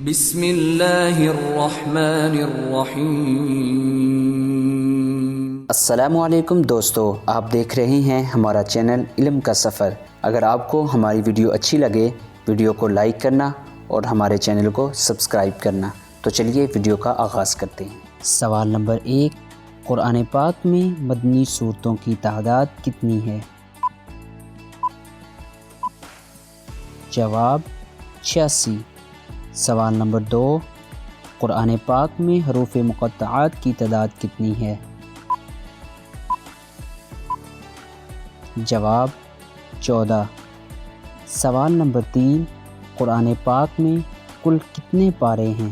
بسم اللہ الرحمن الرحیم۔ السلام علیکم دوستو، آپ دیکھ رہے ہیں ہمارا چینل علم کا سفر۔ اگر آپ کو ہماری ویڈیو اچھی لگے، ویڈیو کو لائک کرنا اور ہمارے چینل کو سبسکرائب کرنا۔ تو چلیے ویڈیو کا آغاز کرتے ہیں۔ سوال نمبر 1، قرآن پاک میں مدنی صورتوں کی تعداد کتنی ہے؟ جواب 86۔ سوال نمبر 2، قرآن پاک میں حروف مقطعات کی تعداد کتنی ہے؟ جواب 14۔ سوال نمبر 3، قرآن پاک میں کل کتنے پارے ہیں؟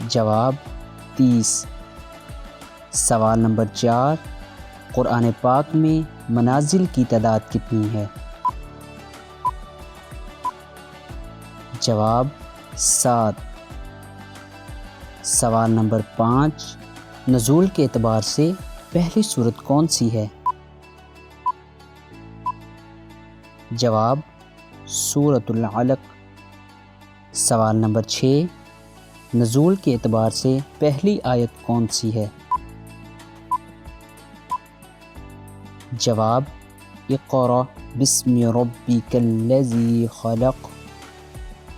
جواب 30۔ سوال نمبر 4، قرآن پاک میں منازل کی تعداد کتنی ہے؟ جواب 7۔ سوال نمبر 5، نزول کے اعتبار سے پہلی سورت کون سی ہے؟ جواب سورۃ العلق۔ سوال نمبر 6، نزول کے اعتبار سے پہلی آیت کون سی ہے؟ جواب اقرأ بسم ربک الذی خلق۔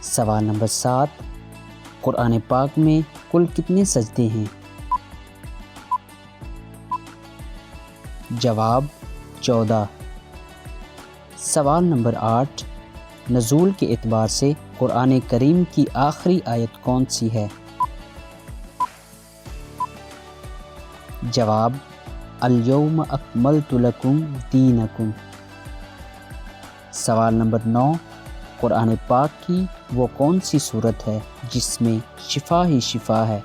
سوال نمبر 7، قرآن پاک میں کل کتنے سجدے ہیں؟ جواب 14۔ سوال نمبر 8، نزول کے اعتبار سے قرآن کریم کی آخری آیت کون سی ہے؟ جواب الیوم اکملت لکم دینکم۔ سوال نمبر 9، قرآن پاک کی وہ کون سی صورت ہے جس میں شفا ہی شفا ہے؟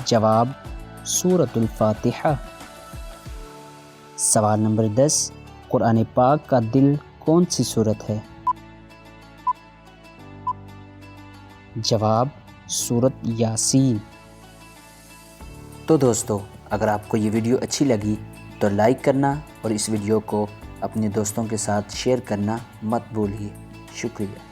جواب سورۃ الفاتحہ۔ سوال نمبر 10، قرآن پاک کا دل کون سی صورت ہے؟ جواب سورۃ یاسین۔ تو دوستو، اگر آپ کو یہ ویڈیو اچھی لگی تو لائک کرنا اور اس ویڈیو کو اپنے دوستوں کے ساتھ شیئر کرنا مت بھولیے۔ شکریہ۔